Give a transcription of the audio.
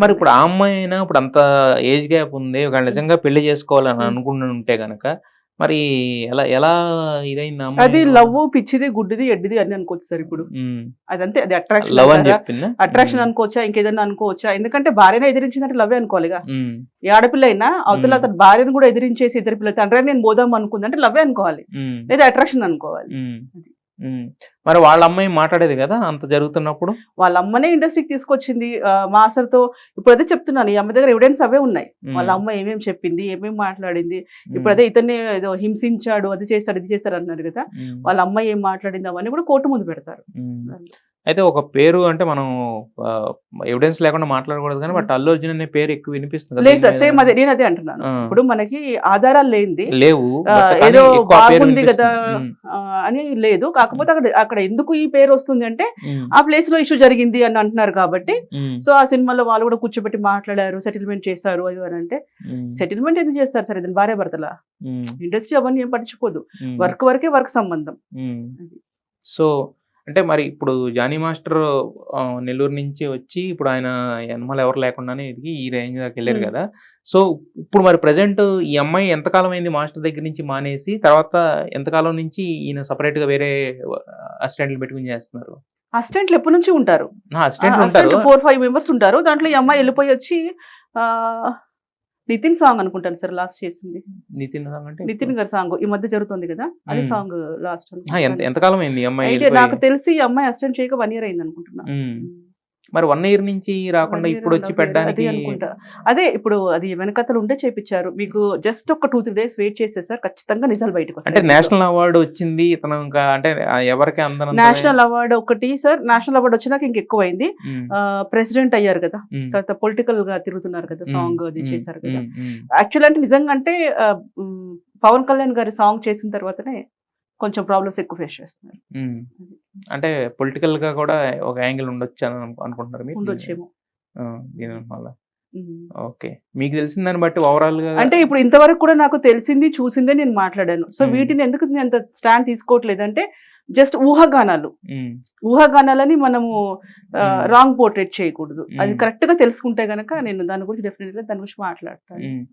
మరి ఇప్పుడు ఆ అమ్మాయి అయినా ఇప్పుడు అంత ఏజ్ గ్యాప్ ఉంది. ఒకవేళ నిజంగా పెళ్లి చేసుకోవాలని అనుకుంటుంటే గనక మరి ఎలా ఎలా ఇదైంది ఆ అది అమ్మాయి? లవ్ పిచ్చిది, గుడ్డిది, ఎడ్డిది అని అనుకోవచ్చు సార్ ఇప్పుడు. అదంతే, అది అట్రాక్షన్ లవ్ అని అంటారా? చెప్పిందా? అట్రాక్షన్ అనుకోవచ్చా? ఇంకేదన్నా అనుకోవచ్చా? ఎందుకంటే భార్యనే ఎదిరించిందంటే లవ్వే అనుకోవాలిగా. హ్మ్. ఏ ఆడపిల్ల అయినా అవతల అతని భార్యను కూడా ఎదిరించేసి ఇద్దరు పిల్లలు తండ్రి నేను పోదాం అనుకుందంటే లవ్వే అనుకోవాలి, హ్మ్. లేదా అట్రాక్షన్ అనుకోవాలి. హ్మ్. హ్మ్. మరి వాళ్ళ అమ్మాయి మాట్లాడేది కదా అంత జరుగుతున్నప్పుడు? వాళ్ళ అమ్మనే ఇండస్ట్రీకి తీసుకొచ్చింది. మాస్టర్‌తో ఇప్పుడు అదే చెప్తున్నాను. ఈ అమ్మ దగ్గర ఎవిడెన్స్ అవే ఉన్నాయి. వాళ్ళ హ్మ్. అమ్మ ఏమేమి చెప్పింది, ఏమేమి మాట్లాడింది. ఇప్పుడు హ్మ్. అదే ఇతన్ని ఏదో హింసించాడు, అది చేశాడు, ఇది చేశారు అన్నారు కదా! హ్మ్. వాళ్ళ అమ్మ ఏం మాట్లాడింది అవన్నీ కూడా కోర్టు ముందు పెడతారు. హ్మ్. అయితే ఒక పేరు అంటే మనం ఎవిడెన్స్ లేకుండా మాట్లాడకూడదు కానీ బట్ అల్లు అర్జున్ అనే పేరు ఎక్కువ వినిపిస్తుంది కదా లేదు దీని సార్, మీద? సేమ్ అదే నేను అదే అంటున్నాను. ఆ! ఇప్పుడు మనకి ఆధారాలు లేనిది లేవు. బట్ కానీ ఏదో ఎక్కువ ఆ పేరు బాగుంది కదా వినిపిస్తుంది. హ్మ్. అని లేదు. కాకపోతే అక్కడ అక్కడ ఎందుకు ఈ పేరు వస్తుంది అంటే హ్మ్. ఆ ప్లేస్‌లో ఇష్యూ జరిగింది అని అంటున్నారు కాబట్టి, హ్మ్. సో ఆ సినిమాలో వాళ్ళు కూడా కూర్చోబెట్టి మాట్లాడారు, సెటిల్మెంట్ చేశారు అది అని అంటే, హ్మ్. సెటిల్మెంట్ ఎందుకు చేస్తారు సార్? ఇద్దరు భార్యాభర్తలా? హ్మ్. ఇండస్ట్రీ అవన్నీ ఏం పట్టించుకోదు. హ్మ్. వర్క్ వరకే వర్క్ సంబంధం. హ్మ్. అది. సో, అంటే మరి ఇప్పుడు 'జానీ మాస్టర్' నెల్లూరు నుంచి వచ్చి ఇప్పుడు ఆయన ఎనమాల ఎవరు లేకుండానే ఎదిగి ఈ రేంజ్ దాకెళ్లారు హ్మ్. గదా! సో, ఇప్పుడు మరి ప్రెజెంట్ ఈ అమ్మాయి ఎంతకాలం అయింది మాస్టర్ దగ్గర నుంచి మానేసి? తర్వాత ఎంతకాలం నుంచి ఈయన సెపరేట్‌గా వేరే అసిస్టెంట్‌లు పెట్టుకొని చేస్తున్నారు? అసిస్టెంట్లు ఎప్పటి నుంచి ఉంటారు. అసిస్టెంట్‌లు ఉంటారు. అసిస్టెంట్లు 4, 5 మెంబర్స్ ఉంటారు. దాంట్లో ఈ అమ్మాయి వెళ్ళిపోయి వచ్చి ఆహ్, నితిన్ సాంగ్ అనుకుంటాను సార్ లాస్ట్ చేసింది. నితిన్ రాగ్ అంటే ఇప్పుడు నితిన్ గారి సాంగ్ ఈ మధ్య జరుగుతుంది కదా! అది హ్మ్. సాంగ్ లాస్ట్ ఎంత అనుకుంటాను. ఎంతకాలం అయింది ఈ అమ్మాయి అయితే ఎళ్ళిపోయి? నాకు తెలిసి ఈ అమ్మాయి అసిస్టెంట్ చేయక 1 ఇయర్ అయింది అనుకుంటున్నా. హ్మ్. మరి 1 ఇయర్ నుంచి 1 రాకుండా ఇయర్, ఇప్పుడొచ్చి 1/2 ఇయర్ అదే పెట్టడానికి అనుకుంటా. అదే ఇప్పుడు అది వెనకాతల ఉంటే చేపిచ్చారు. మీకు జస్ట్ ఒక 2, 3 డేస్ వెయిట్ చేస్తే సార్ ఖచ్చితంగా నిజాలు అంటే బయటకొస్తాయి దీంట్లో. నేషనల్ అవార్డ్ వచ్చింది. ఇతను ఇంకా అంటే ఎవరికీ అందనంత నేషనల్ అవార్డ్ ఒకటి సార్, నేషనల్ అవార్డ్ వచ్చినాక ఇంకెక్కువైంది. హ్మ్. ప్రెసిడెంట్ అయ్యారు కదా! హ్మ్. తర్వాత పొలిటికల్‌గా తిరుగుతున్నారు కదా! హ్మ్. సాంగ్ అది హ్మ్. చేశారు కదా! హ్మ్. హ్మ్. యాక్చువల్ అంటే నిజంగా అంటే పవన్ కళ్యాణ్ గారి సాంగ్ చేసిన తర్వాతనే కొంచెం ప్రాబ్లమ్స్ ఎక్కువ ఫేస్ చేస్తున్నారు. హ్మ్. అది. అంటే పొలిటికల్‌గా కూడా ఒక యాంగిల్ ఉండొచ్చని అనుకుంటున్నారా మీరు? ఉండొచ్చేమో. ఆ! దీని వల్ల. హ్మ్. ఓకే. మీకు తెలిసిన దాన్ని బట్టి ఓవరాల్‌గా అంటే ఇప్పుడు ఇంతవరకు కూడా నాకు తెలిసింది, చూసిందే నేను మాట్లాడాను. సో హ్మ్. వీటిని ఎందుకు నేను అంత స్టాండ్ తీసుకోవట్లేదంటే జస్ట్ ఊహాగానాలు. హ్మ్. ఊహాగానాలని మనము హ్మ్. రాంగ్ పోర్ట్రేట్ చేయకూడదు. అది హ్మ్. కరెక్ట్‌గా తెలుసుకుంటే గనక నేను దాని గురించి డెఫినెట్‌గా దాని గురించి మాట్లాడతాను. హ్మ్.